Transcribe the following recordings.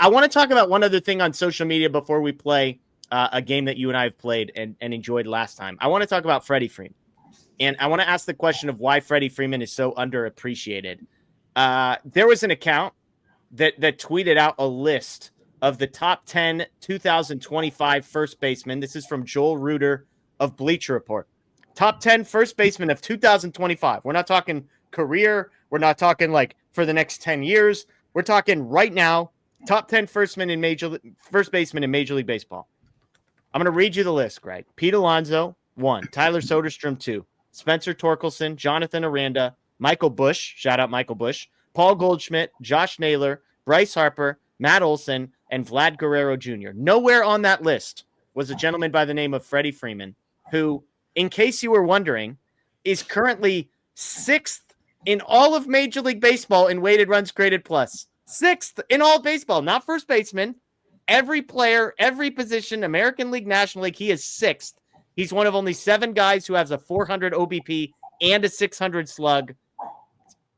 I want to talk about one other thing on social media before we play a game that you and I have played and enjoyed last time. I want to talk about Freddie Freeman. And I want to ask the question of why Freddie Freeman is so underappreciated. There was an account that tweeted out a list of the top 10 2025 first basemen. This is from Joel Reuter of Bleacher Report. Top 10 first basemen of 2025. We're not talking career. We're not talking like for the next 10 years. We're talking right now, top 10 first basemen in Major League Baseball. I'm going to read you the list, Greg. Pete Alonso, 1. Tyler Soderstrom, 2. Spencer Torkelson, Jonathan Aranda, Michael Busch, shout out Michael Busch, Paul Goldschmidt, Josh Naylor, Bryce Harper, Matt Olson, and Vlad Guerrero Jr. Nowhere on that list was a gentleman by the name of Freddie Freeman, who, in case you were wondering, is currently 6th in all of Major League Baseball in weighted runs created plus. 6th in all baseball, not first baseman. Every player, every position, American League, National League, he is 6th. He's one of only 7 guys who has a 400 OBP and a 600 slug.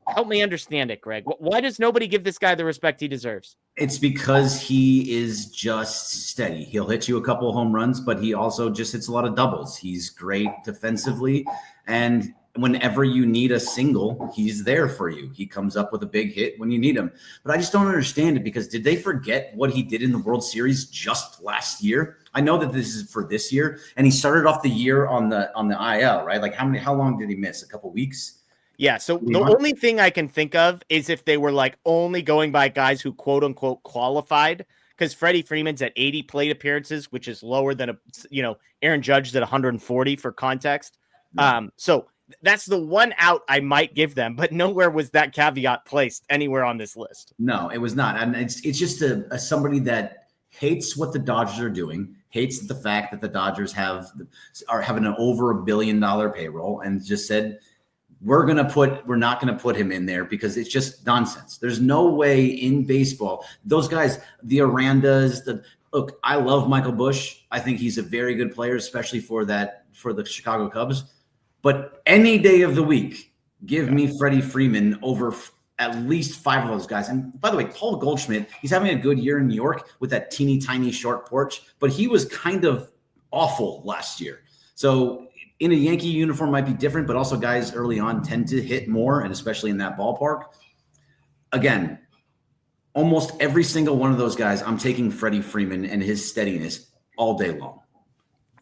Help me understand it, Greg. Why does nobody give this guy the respect he deserves? It's because he is just steady. He'll hit you a couple of home runs, but he also just hits a lot of doubles. He's great defensively, and whenever you need a single, he's there for you. He comes up with a big hit when you need him. But I just don't understand it, because did they forget what he did in the World Series just last year? I know that this is for this year, and he started off the year on the IL, right? Like how long did he miss? A couple weeks? Yeah, so the only thing I can think of is if they were like only going by guys who quote unquote qualified, because Freddie Freeman's at 80 plate appearances, which is lower than Aaron Judge's at 140 for context. Right. So that's the one out I might give them, but nowhere was that caveat placed anywhere on this list. No, it was not. And it's just a somebody that hates what the Dodgers are doing, hates the fact that the Dodgers are having an over $1 billion payroll, and just said, we're not going to put him in there because it's just nonsense. There's no way in baseball. Those guys, the Arandas, look, I love Michael Busch. I think he's a very good player, especially for the Chicago Cubs. But any day of the week, give me Freddie Freeman over at least 5 of those guys. And by the way, Paul Goldschmidt, he's having a good year in New York with that teeny tiny short porch, but he was kind of awful last year. So in a Yankee uniform might be different, but also guys early on tend to hit more, and especially in that ballpark. Again, almost every single one of those guys, I'm taking Freddie Freeman and his steadiness all day long.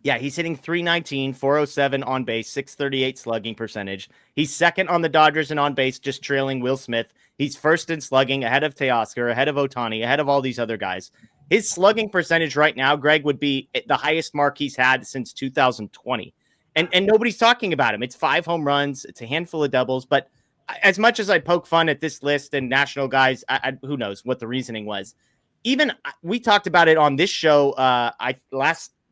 Yeah, he's hitting 319, 407 on base, 638 slugging percentage. He's second on the Dodgers in on base, just trailing Will Smith. He's first in slugging, ahead of Teoscar, ahead of Ohtani, ahead of all these other guys. His slugging percentage right now, Greg, would be the highest mark he's had since 2020. And nobody's talking about him. It's 5 home runs. It's a handful of doubles. But as much as I poke fun at this list and national guys, who knows what the reasoning was. Even we talked about it on this show.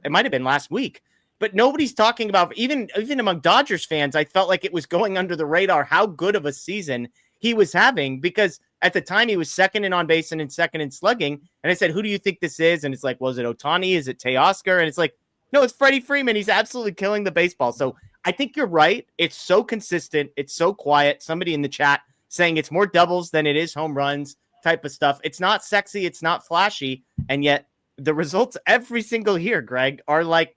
It might have been last week, but nobody's talking about, even among Dodgers fans, I felt like it was going under the radar how good of a season he was having, because at the time he was second in on base and second in slugging. And I said, who do you think this is? And it's like, was it Ohtani? Is it Teoscar? And it's like, no, it's Freddie Freeman. He's absolutely killing the baseball. So I think you're right. It's so consistent. It's so quiet. Somebody in the chat saying it's more doubles than it is home runs type of stuff. It's not sexy. It's not flashy. And yet the results every single year, Greg, are like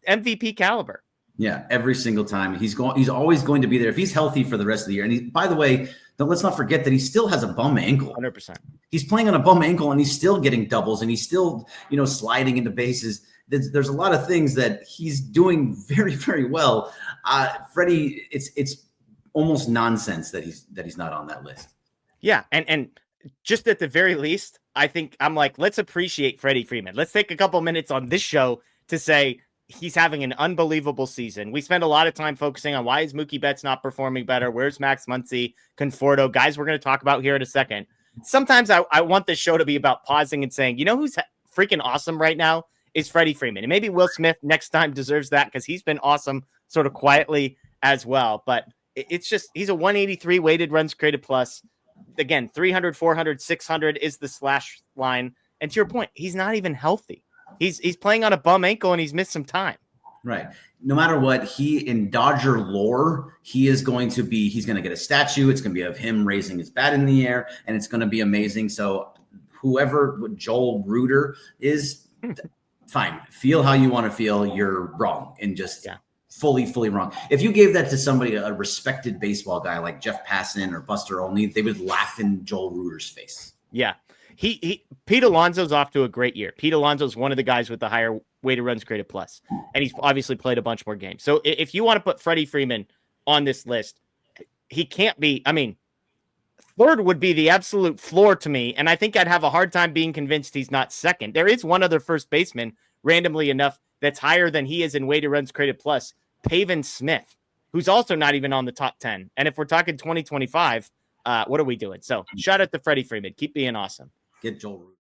MVP caliber. Yeah, every single time. He's always going to be there if he's healthy for the rest of the year. And by the way, let's not forget that he still has a bum ankle. 100%. He's playing on a bum ankle, and he's still getting doubles, and he's still, sliding into bases. There's a lot of things that he's doing very, very well. Freddie, it's almost nonsense that he's not on that list. Yeah, and just at the very least, I think I'm like, let's appreciate Freddie Freeman. Let's take a couple minutes on this show to say he's having an unbelievable season. We spend a lot of time focusing on why is Mookie Betts not performing better? Where's Max Muncy, Conforto, guys we're going to talk about here in a second. Sometimes I want this show to be about pausing and saying, who's freaking awesome right now is Freddie Freeman. And maybe Will Smith next time deserves that because he's been awesome sort of quietly as well. But it's just, he's a 183 weighted runs created plus. Again, 300, 400, 600 is the slash line. And to your point, he's not even healthy. He's playing on a bum ankle and he's missed some time. Right. No matter what, in Dodger lore, he's going to get a statue. It's going to be of him raising his bat in the air, and it's going to be amazing. So whoever Joel Reuter is, fine. Feel how you want to feel. You're wrong and just fully wrong. If you gave that to somebody, a respected baseball guy like Jeff Passan or Buster Olney, they would laugh in Joel Reuter's face. Yeah. Pete Alonso's off to a great year. Pete Alonso's one of the guys with the higher weighted runs created plus, and he's obviously played a bunch more games. So if you want to put Freddie Freeman on this list, he can't be. I mean, third would be the absolute floor to me, and I think I'd have a hard time being convinced he's not second. There is one other first baseman, randomly enough, that's higher than he is in weighted runs created plus, Pavin Smith, who's also not even on the top 10. And if we're talking 2025, what are we doing? So shout out to Freddie Freeman. Keep being awesome. Get Joel Reuter.